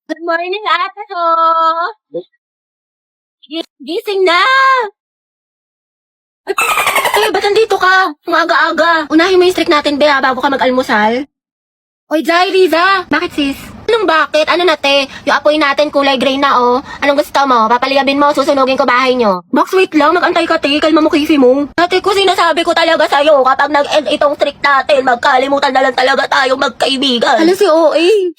Good morning, ate ko! Gising na! Ba't nandito ka? Ang aga-aga. Unahin mo yung streak natin, Bea, bago ka mag-almusal. Oy, Jai, Riza! Bakit, sis? Anong bakit? Ano na, te? Yung apoy natin kulay gray na, oh. Anong gusto mo? Papaliyabin mo, susunugin ko bahay nyo. Box, wait lang. Nag-antay ka, te. Kalma mo, Kifi mo. Ate ko, sinasabi ko talaga sa'yo, kapag nag-end itong streak natin, magkalimutan na lang talaga tayong magkaibigan. Hala si OA.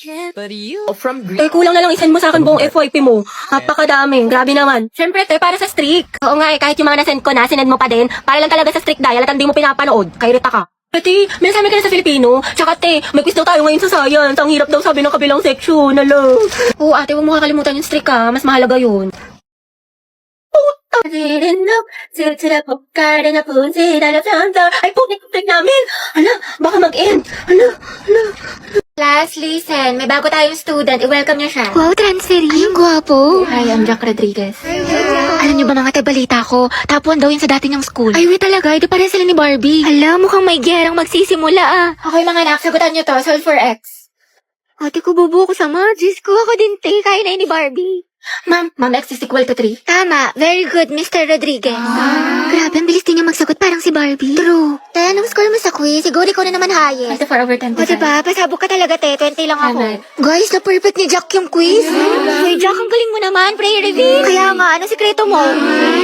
Kulang na lang isend mo sa akin buong FYP mo. Napakadami. Grabe naman. Siyempre, te, para sa streak. Oo nga, kahit yung mga nasend ko na, sinend mo pa din. Para lang talaga sa streak dial at hindi mo pinapanood. Kairita ka. Ate, may sabi ka na sa Filipino. Tsaka te, may quiz daw tayo ngayon sa science. Ang hirap daw sabi ng kabilang section. Alo. Oo ate, huwag mo kakalimutan yung streak ha. Mas mahalaga yun. Ay, putik namin. Hala, baka mag-end. Hala. Class, listen. May bago tayong student. I-welcome niyo siya. Wow, transferee. Ay, ang gwapo. Hi, I'm Jack Rodriguez. Alam niyo ba mga balita ko? Top 1 daw yun sa dati niyang school. Ay, wait talaga. Ito pa rin sila ni Barbie. Hala, mukhang may gerang magsisimula ah. Okay mga anak, sagutan niyo to. Solve for X. Ate ko, bubuo ko sa Diyos ko, ako din te. Kaya na yun ni Barbie. Ma'am, X is equal to 3. Tama. Very good, Mr. Rodriguez. Grabe, ang bilis din niya magsagot parang si Barbie. True. Te, anong score mo sa quiz? Siguro ikaw na naman highest. 24 over 10. O diba, pasabog ka talaga te. 20 lang ako. Tama. Guys, na-perfect ni Jack yung quiz. Ay, Jack, ang galing mo naman. Prayer reveal. Kaya nga, ano sikreto mo?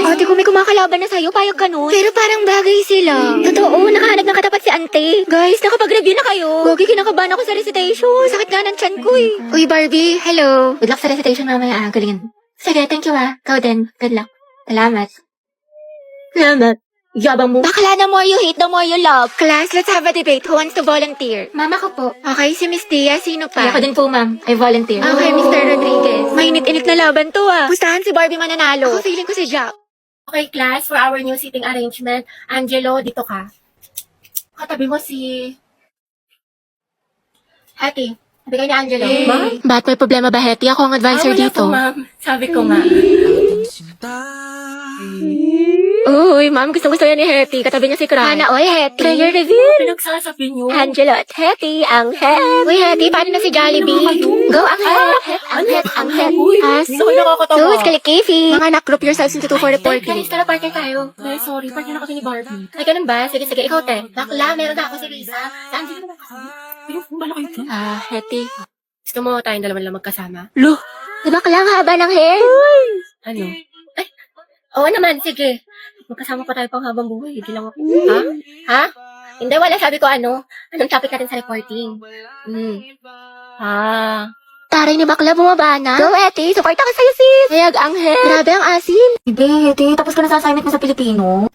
Ate ko, may kumakalaban na sa'yo. Payag ka nun. Pero parang bagay sila. Totoo, nakahanap ng katapat si ante. Guys, nakapag-review na kayo. Gogi, kinakabahan ako sa recitation. Sakit nga ng tiyan ko eh. Uy, Barbie, hello. Good luck sa recitation mamaya. Galingan. Sige, thank you ah. Ikaw din. Good luck. Salamat. Salamat. Yabang mo. Bakla, the more you hate, the more you love. Class, let's have a debate. Who wants to volunteer? Mama ko po. Okay, si Miss Tia. Sino pa? Ako din po, ma'am. I volunteer. Okay, Mr. Rodriguez. Mainit-init na laban to ah. Pustahan si Barbie mananalo. Ako feeling ko si Jack. Okay, class. For our new seating arrangement, Angelo, dito ka. Katabi mo si... Hattie. Sabi kayo ni Angelo. Ma'am? Ba't may problema ba, Hetty? Ako ang advisor wala dito. po, ma'am. Sabi ko nga. Uy, ma'am, gustong-gusto yan ni Hetty. Katabi niya si Cry. Hana, oy, Hetty. Prayer reveal. Pinagsasabi niyo. Angelo at Hetty, ang het. Uy, Hetty, paano na si Jollibee? Go, ang het. Ang het, ang het. Uy, As. so nakakatawa. Sus, kalikifi. Mga anak, group yourselves into 2 for reporting. Guys, tara, partner tayo. Ay, sorry, partner na kasi ni Barbie. Ay, ganun ba? Sige, ikaw, te. Bakla, meron na ako si Riza. Saan sino naman kasama? Bala kayo dyan? Hetty. Gusto mo tayong dalawa lang magkasama? Lo, diba kalang haba ng hair? Ano? Ay, oo naman, sige. Magkasama pa tayo pang habang buhay. Hindi lang ako. Ha? Ha? Hindi, wala. Sabi ko ano? Anong topic natin sa reporting? Taray ni bakla, bumaba na. Go, Hetty. Support ako sa'yo, sis. Hayag ang hair. Grabe ang asim. Hindi, Ate. Tapos ka na sa assignment mo sa Pilipino?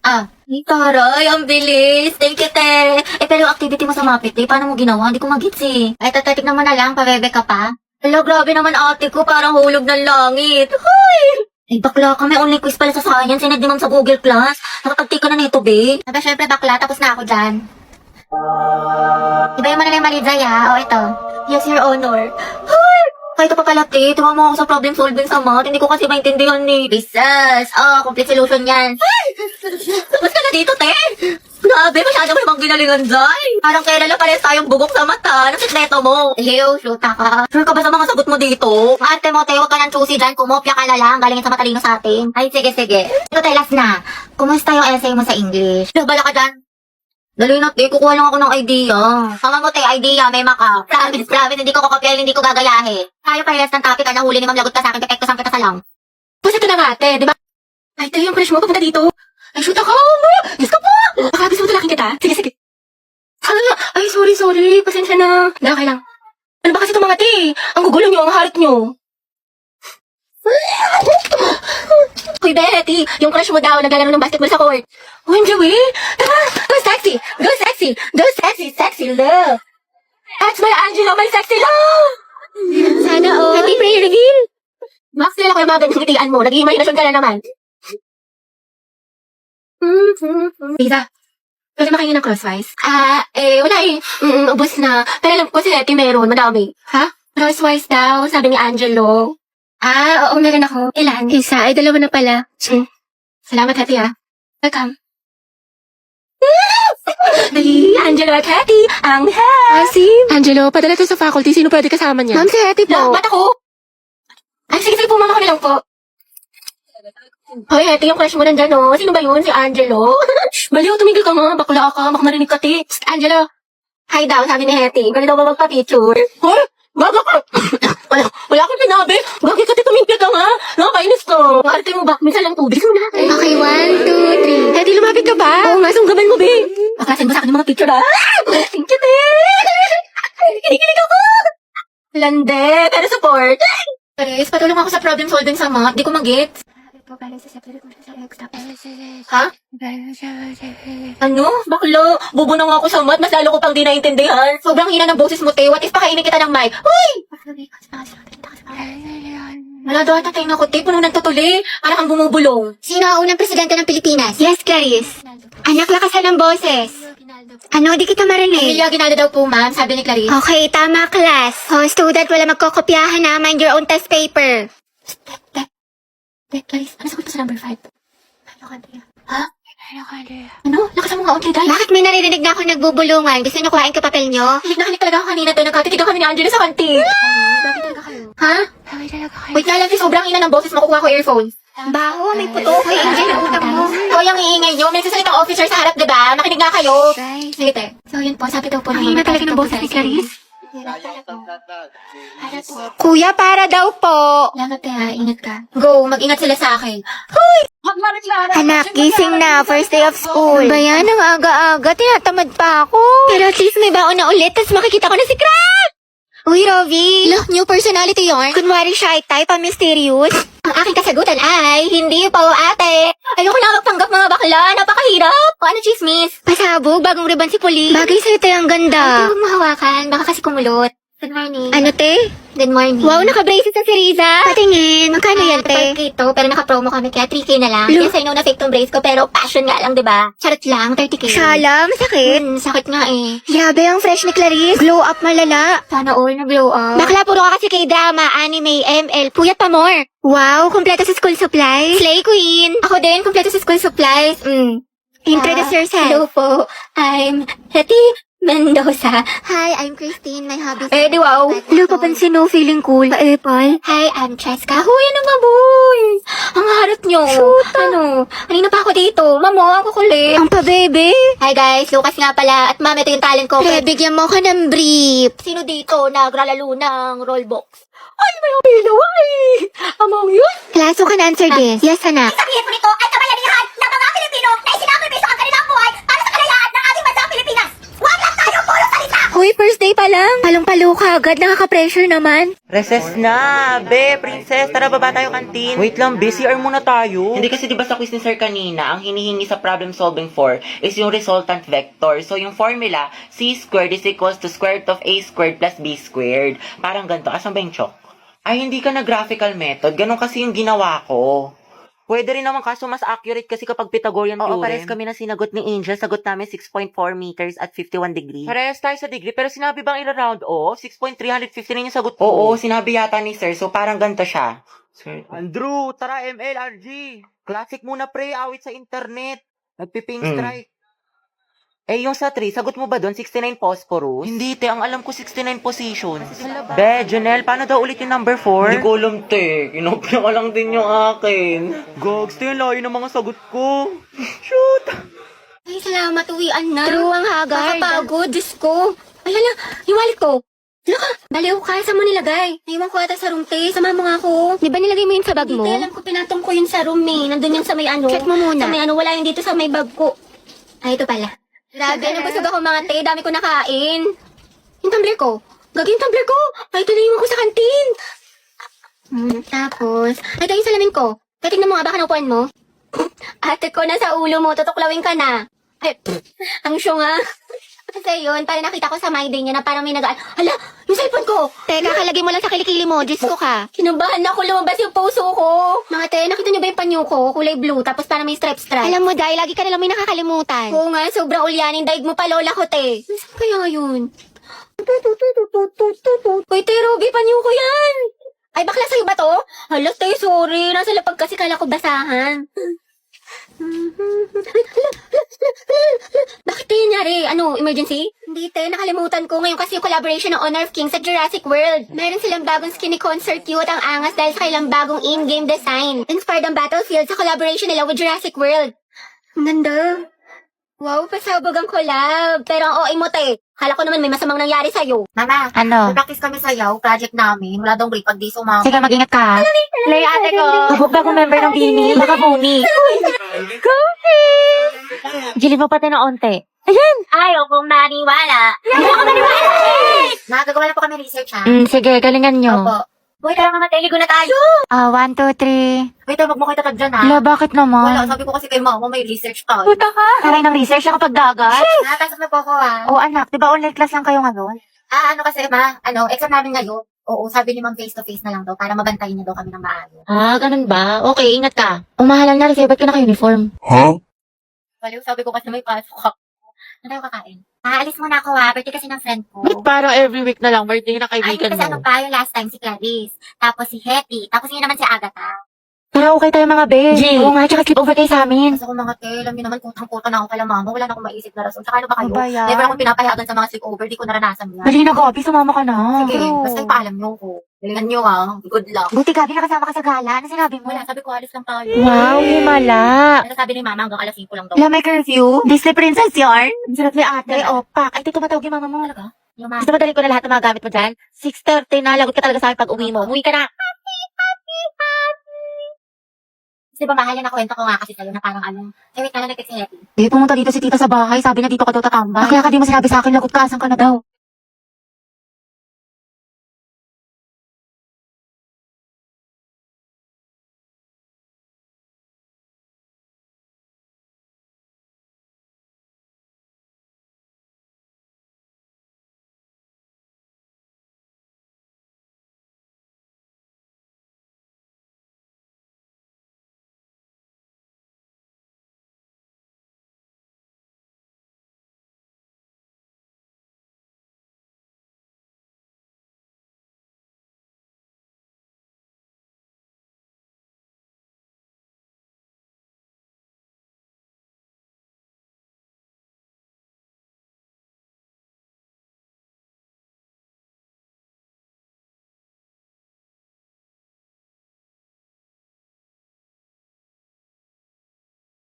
Taray, ang bilis. Thank you, te. Pero yung activity mo sa Mapit, paano mo ginawa? Hindi ko magits eh. Ay, tatatik naman na lang. Pabebe ka pa? Hala, grabe naman ate ko. Parang hulog ng langit. Hoy! Ay, bakla ka. May online quiz pala sa science. Sinad naman sa Google Class. Nakatagtik ka na nito, be. Aba, syempre, bakla. Tapos na ako dyan. Iba mo na lang mali, Zaya. O, ito. Yes, Your Honor. Hoy! Kahit pa pala, te. Tuwa mo ako sa problem solving sa math. Hindi ko kasi maintindihan ni Bisas. Complete solution yan. Ay! Tapos ka na dito, te. Grabe, masyado mo namang ginalingan dyan. Parang kailan lang parehas tayong bugok sa mata. Anong sikreto mo? Ew, shoota ka. Sure ka ba sa mga sagot mo dito? Ate mo, te, huwag ka nang choosy dyan. Kumopya ka na lang. Galingin sa matalino sa atin. Ay, sige. Ito, te, last na. Kumusta yung essay mo sa English? Nabala ka dyan? Dali na, te. Kukuha lang ako ng idea. Tama mo, te. Idea. May maka. Promise. Hindi ko kokopyahin, hindi ko gagayahin. Tayo parehas ng topic. Nahuli ni Ma'am Lagot ka sa akin. Pepekto sang kita sa lang. Basta ito na nga, te. Diba? Ay, te, yung crush mo papunta dito. Ay, shoot ako! Yes ka po! Baka gusto mo talaking kita. Sige. Ay, sorry. Pasensya na. Hindi, okay lang. Ano ba kasi itong mga te? Ang gugulo nyo, ang harit nyo. Hoy, Betty, yung crush mo daw, naglalaro ng basketball sa court. Oh, Joey, tara, go sexy, sexy love. That's my Angelo, my sexy love. Sana all. Happy prayer reveal. Max, nila ko yung mga ganyan kitian mo. Nag-imagination ka na naman. Riza, pwede makahingi ng crosswise? Wala eh. Ubus na. Pero alam ko si Hetty meron, madami. Ha? Crosswise daw, sabi ni Angelo. Oo, meron ako. Ilan? Isa, ay dalawa na pala. Salamat, Hetty, ha. Welcome. Ay, Angelo at Hetty, ang Asim. Angelo, padala to sa faculty. Sino pwede kasama niya? Ma'am, si Hetty po. Ba't ako? Sige, pumama ko na lang po. Hoy, Hetty, yung crush mo nandyan, no? Sino ba yun? Si Angelo? Baliw, tumigil ka nga. Bakla ka. Baka marinig ka, ti. Psst, Angelo. Hi daw, sabi ni Hetty. Pwede daw ba magpa-picture? Hoy, baga ka. wala akong sinabi. Gagi ka, ti, tumigil ka nga. Nakakainis to. Arte mo ba? Minsan lang tubig mo na. Okay, 1, 2, 3. Hetty, lumapit ka ba? Oo nga, sunggaban mo, be. Pagkasin mo sa akin yung mga picture, ha? Thank you, te. Kinikilig ako. Lande, pero support. Paris, patulong ako sa problem solving sa math. Di ko mag-gets. Ha? Ano? Bakla? Bobo na nga ako sa math. Mas lalo ko pang di naintindihan. Sobrang hina ng boses mo, te. What if pakainin kita ng mic? Uy! Wala daw tatay na ko, te. Puno ng tutuli. Para kang bumubulong. Sino ang unang presidente ng Pilipinas? Yes, Clarice. Anak, lakasan ng boses. Ano, di kita marinig. Emilia Aguinaldo daw po, ma'am. Sabi ni Clarice. Okay, tama, class. Oh, student, wala magkokopyahan na. Mind your own test paper. Clarice, ano sagot pa sa number 5? Ha? Ano? Lakasan mo nga, okay, guys. Bakit may naririnig na ako nagbubulungan? Gusto niyo kuhain ko papel niyo? Hilig na hilig talaga ako kanina to. Nagkatitigaw kami ni Angela sa kantin. Bakit talaga kayo? Ha? Wait nga lang, sobrang ina ng boses mo. Kukuha ko earphones. Baho, may puto. Hoy, Angel, ang utang mo. Hoy, ang iingay nyo. May nagsasalitang officer sa harap, diba? Makinig nga kayo. Sige, te. So, yun po. Sabi daw po Ang hina talaga ng boses ni Clarice. Para po. Kuya, para daw po. Salamat, te, ha. Ingat ka. Go, mag-ingat sila sa akin. Anak, gising na. First day of school. Ba yan? Ang aga-aga. Tinatamad pa ako. Pero at least may baon na ulit. Tapos makikita ko na si Crab! Uy, Rovi. Look, new personality yarn. Kunwari shy type, mysterious. Ang aking kasagutan ay, hindi po, ate. Ayoko na magpanggap mga bakla. Napakahirap. O ano, chismis? Pasabog, bagong ribbon si Puli. Bagay sa'yo tayo ang ganda. Huwag mo hawakan. Baka kasi kumulot. Good morning. Ano, te? Good morning. Wow, naka-braces na si Riza. Patingin. Magkano yan, te? 12K to, pero naka-promo kami, kaya 3K na lang. Lu- Yes, I know na fake tong brace ko, pero passion nga lang, diba? Charot lang, 30K. Shala, masakit. Sakit nga eh. Grabe ang fresh ni Clarice. Glow up malala. Sana all na-blow up. Bakla, puro ka kasi kay drama, anime, ML, puyat pa more. Wow, kumpleto sa school supplies. Slay queen. Ako din, kompleto sa school supplies. Introduce yourself. Hello po, I'm Hetty Mendoza. Hi, I'm Christine. My hobby Eh, di wow. Hello, papansin mo, feeling cool. Pa-epal. Hi, I'm Cheska. Huy, ano ba, boys? Ang harap nyo. Shoot. Ano? Kanina pa ako dito. Mamo, ako kulit. Ang pa-bebe. Hi guys, Lucas nga pala. At ma'am, ito yung talent ko. Pre, bigyan mo ka ng brief. Sino dito naglalaro ng rollbox? Ay, may umilaw ay! Among yun? Class, who can answer this? Yes, anak. Sabihin mo nito ay kabayanihan ng mga Pilipino na isinakripisyo ang kanilang buhay para sa kalayaan ng ating bansang Pilipinas. Huwag lang tayo puro salita! Hoy, first day pa lang. Palong-palo ka agad. Nakaka-pressure naman. Recess na! Be, princess, tara baba tayo kantin. Wait lang, be, CR muna tayo. Hindi kasi diba sa quiz ni Sir kanina, ang hinihingi sa problem solving for is yung resultant vector. So yung formula, c squared is equals to square root of a squared plus b squared. Parang ganito. Asan ba yung chalk? Ay, hindi ka na graphical method. Ganon kasi yung ginawa ko. Pwede rin naman kaso mas accurate kasi kapag Pythagorean theorem. Oo, pares kami na sinagot ni Angel. Sagot namin 6.4 meters at 51 degrees. Parehas tayo sa degree, pero sinabi bang ila-round off? 6.359 yung sagot ko. Oo, sinabi yata ni Sir. So parang ganito siya. Sir, Andrew, tara ML, RG. Classic muna pre, awit sa internet. Nagpiping strike. Eh, yung sa 3, sagot mo ba doon? 69 phosphorus? Hindi, te. Ang alam ko, 69 positions. Be, Janelle, paano daw ulit yung number 4? Hindi ko alam, te. Kinopya ka lang din yung akin. Gogs, te, layo ng mga sagot ko. Shoot! Ay, salamat. Uwian na. True ang haggard. Nakapagod. Diyos ko. Alala, yung wallet ko. Look, baliw ka. Saan mo nilagay? Naiwan ko ata sa room, te. Sama mo nga ako. Di ba nilagay mo yun sa bag mo? Hindi, alam ko, pinatong ko yun sa room, eh. Nandun yun sa may ano. Check mo muna. Sa may ano, wala yun dito sa may bag ko. Ay, ito pala. Grabe, nabusog ako mga te. Dami ko nakain. Yung tumbler ko. Gagi yung tumbler ko. Ay, ito na yung ko sa kantin. Tapos, ay, ito yung salamin ko. Tingnan mo nga, baka naupuan mo. Ate ko, nasa ulo mo. Tutuklawin ka na. Ay, ang syong nga. Kasi yun, parang nakita ko sa my day niya na parang may nagaan. Hala, yung cellphone ko. Teka, kalagay mo lang sa kilikili mo. Diyos ko ka. Kinabahan ako, lumabas yung puso ko. Mga te, nakita niyo ba yung panyo ko? Kulay blue, tapos parang may stripe-stripe. Alam mo, dahil lagi ka nalang may nakakalimutan. Oo nga, sobrang ulyanin. Daig mo pa, lola ko, te. Saan kaya yun? Uy, te, Ruby, panyo ko yan. Ay, bakla sa'yo ba to? Hala, te, sorry. Nasa lapag kasi kala ko basahan. Bakit tayo nangyari? Ano, emergency? Hindi te, nakalimutan ko. Ngayon kasi yung collaboration ng Honor of Kings at Jurassic World. Meron silang bagong skinny concert cute ang angas dahil sa kailang bagong in-game design. Inspired ang Battlefield sa collaboration nila with Jurassic World. Ang ganda. Wow, pasabog ang collab. Pero ang OA mo te, kala ko naman may masamang nangyari sa'yo. Mama, Ano? practice kami sayaw, project namin. Wala daw break pag di sumama. Sige, mag-ingat ka. Play ate ko. Kabog na akong member ng Bini. Baka bumi. Gilid mo pati na onte. Ayan! Ayaw kong maniwala. Nagagawa na po kami research, ha? Sige, galingan nyo. Opo. Uy, tara mga teligo na tayo. 1, 2, 3. Wait, wag mo kayo tatag dyan, ha? Ala, bakit Wala, naman? sabi ko kasi kay mama, may research tayo. Puta ka. Aray ng research na kapag dagat. Nakapasok na po ako, ha? O anak, di ba online class lang kayo ngayon? Ano kasi, ma? Exam namin ngayon. Oo, sabi ni ma'am face-to-face na lang daw para mabantayin niya daw kami ng maayos. Ganun ba? Okay, ingat ka. Umahalan na rin sa'yo, ba't ka naka-uniform? Baliw, sabi ko kasi may pasok ako. Ano tayo kakain? Aalis muna ako, ha? Birthday kasi ng friend ko. Parang every week na lang, birthday ng Ay, kasi ano pa, yung last time si Clarice. Tapos si Hetty. Tapos yun naman si Agatha. Pero okay tayo mga be. Oo nga, tsaka sleep over kayo sa amin. Kasi ako mga te, alam niyo naman kutang-kuta na ako kala mama. Wala na akong maisip na rason. Tsaka ano ba kayo? Ano ba yan? Never akong pinapayagan sa mga sleepover. Di ko naranasan yan. Dali na, Gabi, sumama ka na. Sige, basta ipaalam niyo ko. Galingan niyo, ha? Good luck. Buti, Gabi, nakasama ka sa gala. Ano sinabi mo? Wala, sabi ko, alis lang tayo. Wow, himala. Ano sabi ni mama, hanggang alas 5 lang daw. Wala, may curfew. Disney Princess yarn. Ang sarap ni ate. Pak. Ay, ito tumatawag yung mama mo. Talaga? Yung mama. Gusto madali ko na lahat ng mga gamit mo dyan? 6:30 na, lagot ka talaga sa akin pag uwi mo. Umuwi ka na. Kasi ba mahal na kwento ko nga kasi sa'yo na parang ano. Eh, wait, kala nag-text si Hetty. Pumunta dito si tita sa bahay. Sabi niya dito ka daw tatambay. Kaya ka di mo sinabi sa akin, lagot ka. Asan ka na daw?